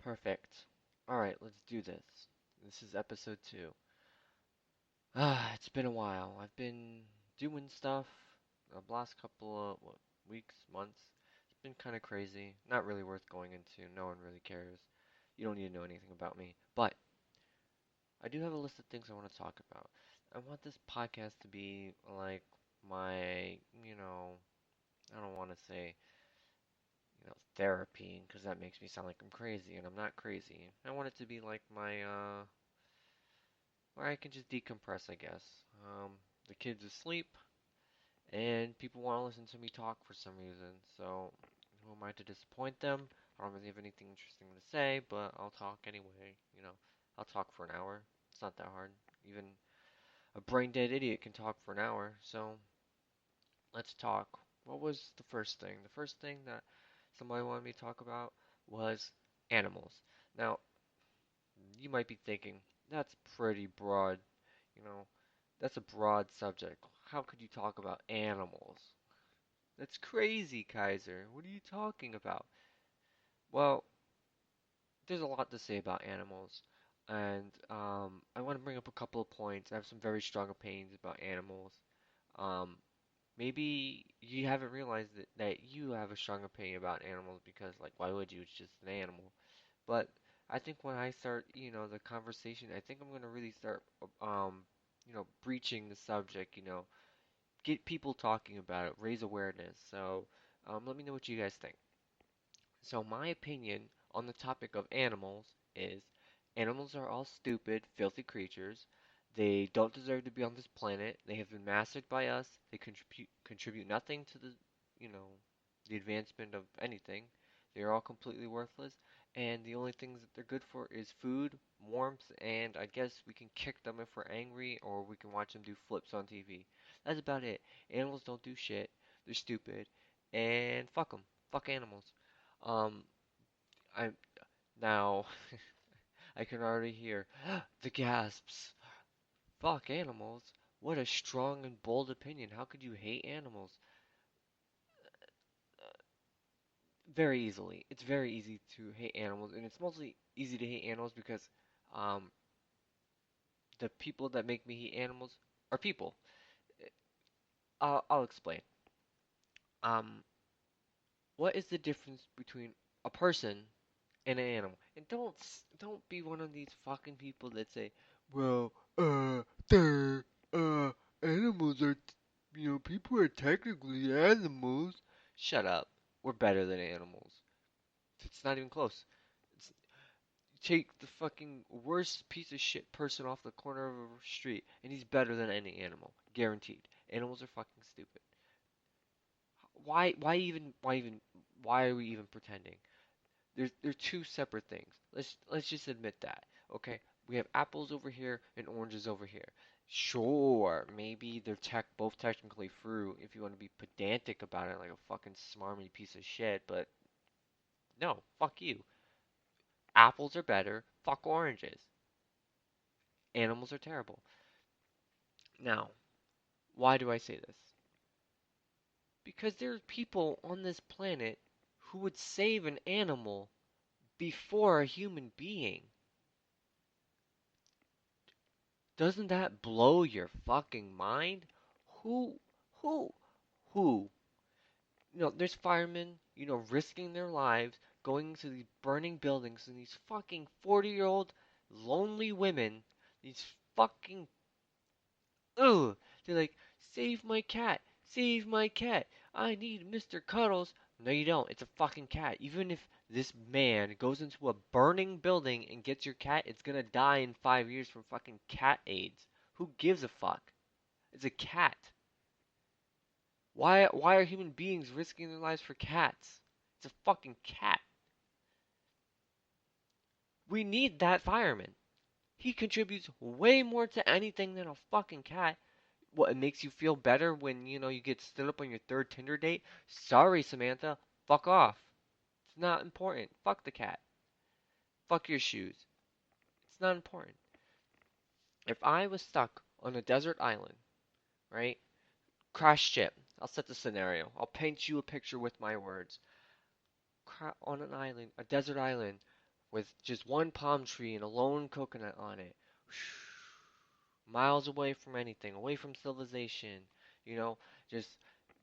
Perfect. Alright, let's do this. This is episode 2. It's been a while. I've been doing stuff the last couple of weeks, months. It's been kind of crazy. Not really worth going into. No one really cares. You don't need to know anything about me. But I do have a list of things I want to talk about. I want this podcast to be like my, I don't want to say therapy, because that makes me sound like I'm crazy, and I'm not crazy. I want it to be like my, where I can just decompress, I guess. The kids asleep, and people want to listen to me talk for some reason, so who am I to disappoint them? I don't really have anything interesting to say, but I'll talk anyway. I'll talk for an hour. It's not that hard. Even a brain dead idiot can talk for an hour, so let's talk. What was the first thing? The first thing that somebody wanted me to talk about was animals. Now, you might be thinking, that's pretty broad, you know, that's a broad subject. How could you talk about animals? That's crazy, Kaiser. What are you talking about? Well, there's a lot to say about animals, and I want to bring up a couple of points. I have some very strong opinions about animals. Um, Maybe you haven't realized that you have a strong opinion about animals because, like, why would you? It's just an animal. But I think when I start, the conversation, I think I'm gonna really start, breaching the subject, get people talking about it, raise awareness. So, let me know what you guys think. So, my opinion on the topic of animals is animals are all stupid, filthy creatures. They don't deserve to be on this planet. They have been mastered by us. They contribute nothing to you know, the advancement of anything. They are all completely worthless, and the only things that they're good for is food, warmth, and I guess we can kick them if we're angry, or we can watch them do flips on TV. That's about it. Animals don't do shit. They're stupid, and fuck them. Fuck animals. Um, I now I can already hear the gasps. Fuck animals. What a strong and bold opinion. How could you hate animals? Very easily. It's very easy to hate animals, and it's mostly easy to hate animals because um, the people that make me hate animals are people. I'll explain. Um, what is the difference between a person and an animal? And don't be one of these fucking people that say, well, they're animals are, people are technically animals. Shut up. We're better than animals. It's not even close. It's, take the fucking worst piece of shit person off the corner of a street, and he's better than any animal, guaranteed. Animals are fucking stupid. Why are we even pretending? They're two separate things. Let's just admit that. Okay? We have apples over here and oranges over here. Sure, maybe they're both technically fruit if you want to be pedantic about it like a fucking smarmy piece of shit, but no, fuck you. Apples are better, fuck oranges. Animals are terrible. Now, why do I say this? Because there are people on this planet who would save an animal before a human being. Doesn't that blow your fucking mind? Who, who, who? There's firemen, risking their lives, going into these burning buildings, and these fucking 40-year-old lonely women, these fucking, ugh, they're like, save my cat, save my cat, I need Mr. Cuddles. No, you don't. It's a fucking cat. Even if this man goes into a burning building and gets your cat, it's gonna die in 5 years from fucking cat AIDS. Who gives a fuck? It's a cat. Why are human beings risking their lives for cats? It's a fucking cat. We need that fireman. He contributes way more to anything than a fucking cat. What, it makes you feel better when, you get stood up on your third Tinder date? Sorry, Samantha. Fuck off. It's not important. Fuck the cat. Fuck your shoes. It's not important. If I was stuck on a desert island, right? Crash ship. I'll set the scenario. I'll paint you a picture with my words. On an island, a desert island, with just one palm tree and a lone coconut on it. Miles away from anything, away from civilization, you know, just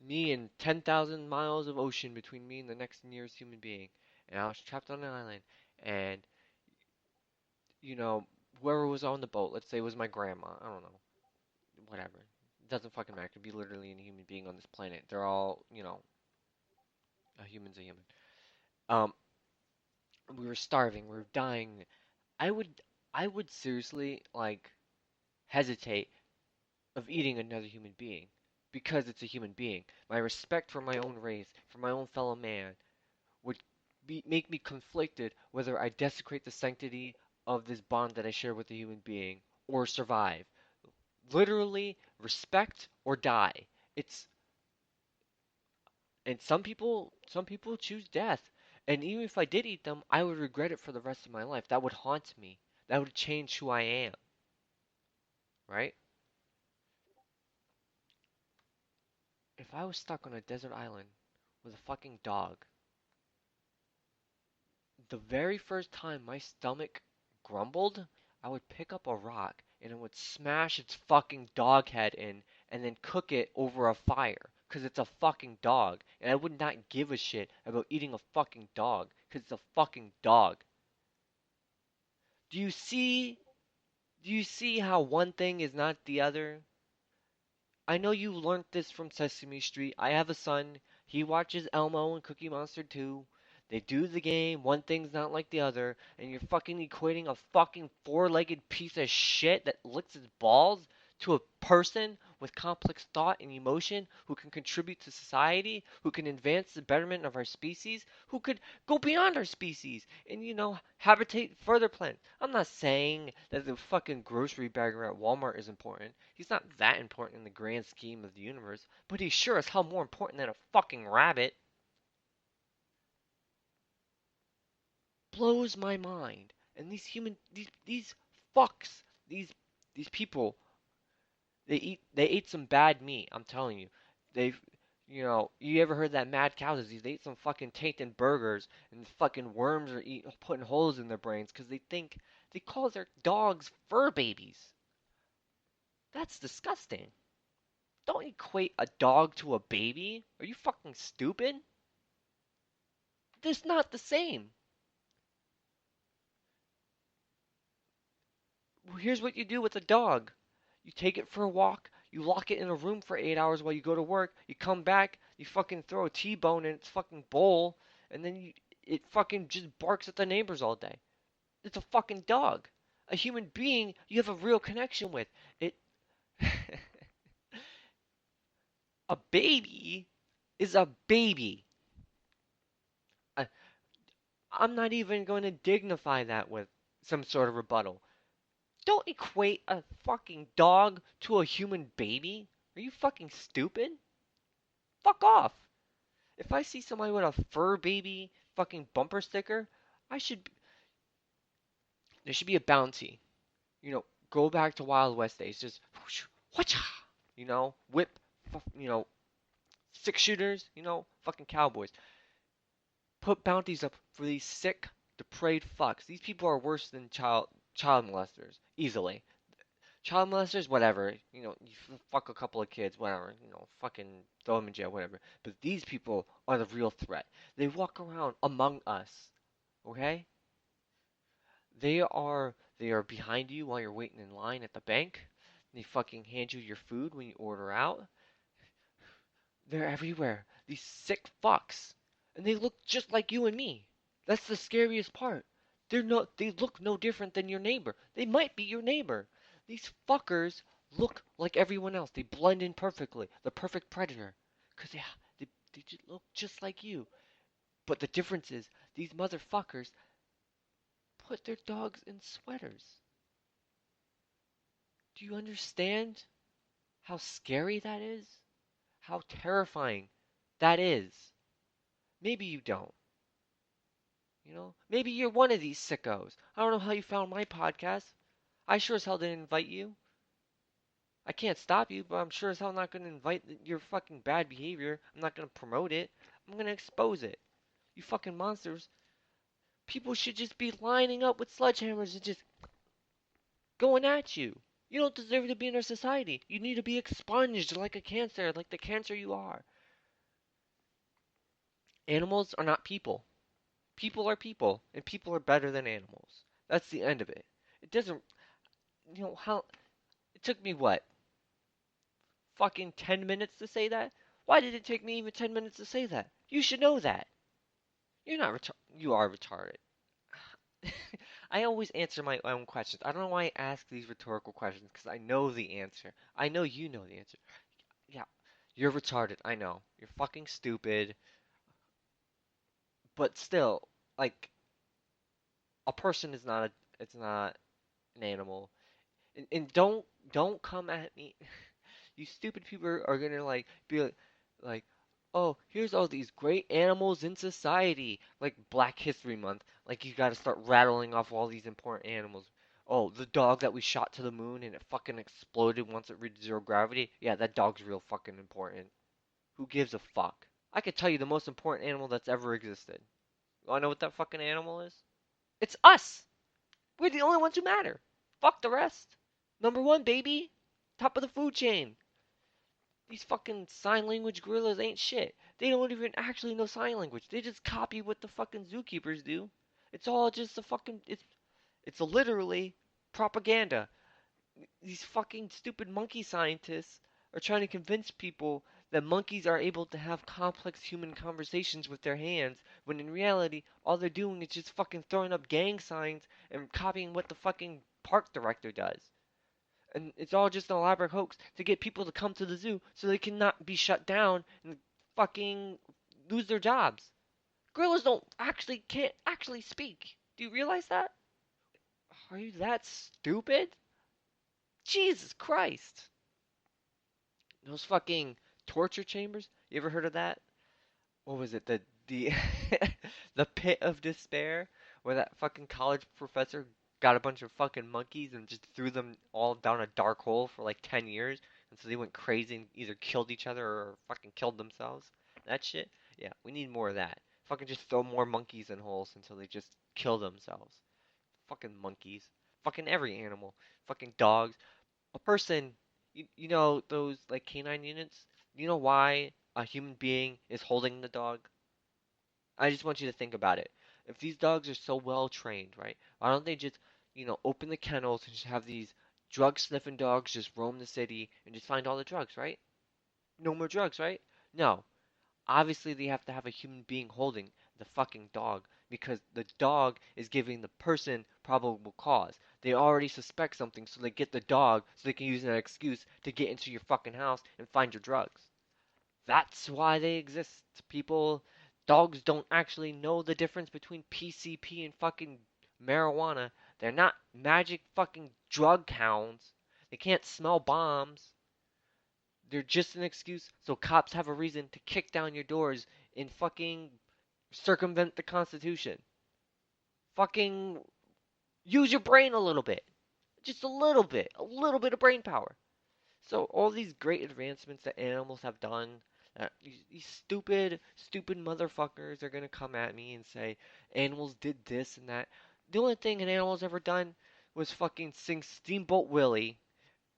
me and 10,000 miles of ocean between me and the next nearest human being. And I was trapped on an island, and, you know, whoever was on the boat, let's say it was my grandma, I don't know, whatever. It doesn't fucking matter. It could be literally any human being on this planet. They're all, a human's a human. Um, we were starving, we were dying. I would, I would seriously, like, hesitate of eating another human being because it's a human being. My respect for my own race, for my own fellow man, would make me conflicted whether I desecrate the sanctity of this bond that I share with a human being or survive. Literally, respect or die. It's and some people choose death. And even if I did eat them, I would regret it for the rest of my life. That would haunt me. That would change who I am, right? If I was stuck on a desert island with a fucking dog, the very first time my stomach grumbled, I would pick up a rock and it would smash its fucking dog head in and then cook it over a fire. Cause it's a fucking dog. And I would not give a shit about eating a fucking dog. Cause it's a fucking dog. Do you see do you see how one thing is not the other? I know you learned this from Sesame Street. I have a son. He watches Elmo and Cookie Monster too. They do the game. One thing's not like the other. And you're fucking equating a fucking four-legged piece of shit that licks his balls to a person with complex thought and emotion who can contribute to society, who can advance the betterment of our species, who could go beyond our species and, habitate further planets. I'm not saying that the fucking grocery bagger at Walmart is important. He's not that important in the grand scheme of the universe, but he's sure as hell more important than a fucking rabbit. Blows my mind. And these fucks, these people, they ate some bad meat. I'm telling you, they you ever heard that mad cow disease? They ate some fucking tainted burgers, and fucking worms are putting holes in their brains because they call their dogs fur babies. That's disgusting. Don't equate a dog to a baby. Are you fucking stupid? It's not the same. Well, here's what you do with a dog. You take it for a walk, you lock it in a room for 8 hours while you go to work, you come back, you fucking throw a T-bone in its fucking bowl, and then it fucking just barks at the neighbors all day. It's a fucking dog. A human being you have a real connection with. It a baby is a baby. I, I'm not even going to dignify that with some sort of rebuttal. Don't equate a fucking dog to a human baby. Are you fucking stupid? Fuck off. If I see somebody with a fur baby fucking bumper sticker, I should. There should be a bounty. Go back to Wild West days. Just whoosh, whatcha. Whip. You know, six shooters. Fucking cowboys. Put bounties up for these sick, depraved fucks. These people are worse than child molesters easily. Child molesters, whatever. You fuck a couple of kids, whatever. Fucking throw them in jail, whatever. But these people are the real threat. They walk around among us, okay? They are behind you while you're waiting in line at the bank. They fucking hand you your food when you order out. They're everywhere. These sick fucks. And they look just like you and me. That's the scariest part. They look no different than your neighbor. They might be your neighbor. These fuckers look like everyone else. They blend in perfectly. The perfect predator. Cause they just look just like you. But the difference is these motherfuckers put their dogs in sweaters. Do you understand how scary that is? How terrifying that is? Maybe you don't. Maybe you're one of these sickos. I don't know how you found my podcast. I sure as hell didn't invite you. I can't stop you, but I'm sure as hell not going to invite your fucking bad behavior. I'm not going to promote it. I'm going to expose it. You fucking monsters People should just be lining up with sledgehammers and just going at you. You don't deserve to be in our society. You need to be expunged like a cancer, like the cancer you are. Animals are not people. People are people, and people are better than animals. That's the end of it. It doesn't, how, it took me what? Fucking 10 minutes to say that? Why did it take me even 10 minutes to say that? You should know that. You're not retarded. You are retarded. I always answer my own questions. I don't know why I ask these rhetorical questions because I know the answer. I know you know the answer. Yeah, you're retarded. I know. You're fucking stupid. But still, like a person is not a it's not an animal. And don't come at me. You stupid people are gonna like be like, oh, here's all these great animals in society, like Black History Month. Like you gotta start rattling off all these important animals. Oh, the dog that we shot to the moon and it fucking exploded once it reached zero gravity. Yeah, that dog's real fucking important. Who gives a fuck? I could tell you the most important animal that's ever existed. You wanna know what that fucking animal is? It's us! We're the only ones who matter. Fuck the rest. Number one, baby. Top of the food chain. These fucking sign language gorillas ain't shit. They don't even actually know sign language. They just copy what the fucking zookeepers do. It's all just a fucking it's literally propaganda. These fucking stupid monkey scientists are trying to convince people that monkeys are able to have complex human conversations with their hands, when in reality, all they're doing is just fucking throwing up gang signs and copying what the fucking park director does. And it's all just an elaborate hoax to get people to come to the zoo so they cannot be shut down and fucking lose their jobs. Gorillas can't actually speak. Do you realize that? Are you that stupid? Jesus Christ. Those fucking torture chambers? You ever heard of that? What was it? The the pit of despair, where that fucking college professor got a bunch of fucking monkeys and just threw them all down a dark hole for like 10 years, and so they went crazy and either killed each other or fucking killed themselves. That shit? Yeah, we need more of that. Fucking just throw more monkeys in holes until they just kill themselves. Fucking monkeys. Fucking every animal. Fucking dogs. A person, you know those like canine units? You know why a human being is holding the dog? I just want you to think about it. If these dogs are so well trained, right? Why don't they just, open the kennels and just have these drug sniffing dogs just roam the city and just find all the drugs, right? No more drugs, right? No. Obviously, they have to have a human being holding the fucking dog because the dog is giving the person probable cause. They already suspect something, so they get the dog so they can use that excuse to get into your fucking house and find your drugs. That's why they exist. Dogs don't actually know the difference between PCP and fucking marijuana. They're not magic fucking drug hounds. They can't smell bombs. They're just an excuse so cops have a reason to kick down your doors and fucking circumvent the Constitution. Fucking use your brain a little bit. Just a little bit. A little bit of brain power. So all these great advancements that animals have done, these stupid, stupid motherfuckers are gonna come at me and say animals did this and that. The only thing an animal's ever done was fucking sing Steamboat Willie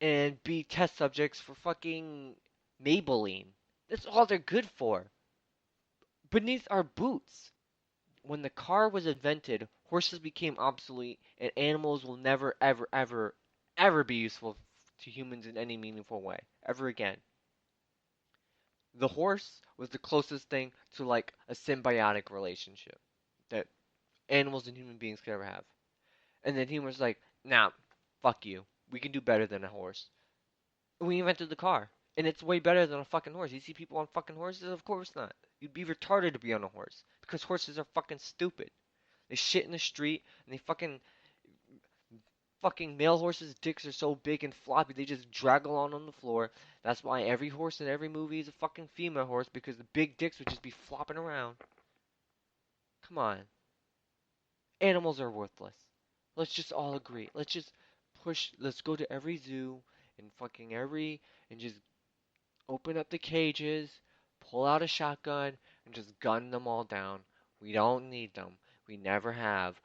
and be test subjects for fucking Maybelline. That's all they're good for. Beneath our boots. When the car was invented, horses became obsolete, and animals will never, ever, ever, ever be useful to humans in any meaningful way, ever again. The horse was the closest thing to like a symbiotic relationship that animals and human beings could ever have. And then humans like, nah, fuck you. We can do better than a horse. And we invented the car. And it's way better than a fucking horse. You see people on fucking horses? Of course not. You'd be retarded to be on a horse. Because horses are fucking stupid. They shit in the street and they fucking male horses' dicks are so big and floppy they just drag along on the floor. That's why every horse in every movie is a fucking female horse because the big dicks would just be flopping around. Come on. Animals are worthless. Let's just all agree. Let's go to every zoo and and just open up the cages, pull out a shotgun, and just gun them all down. We don't need them. We never have.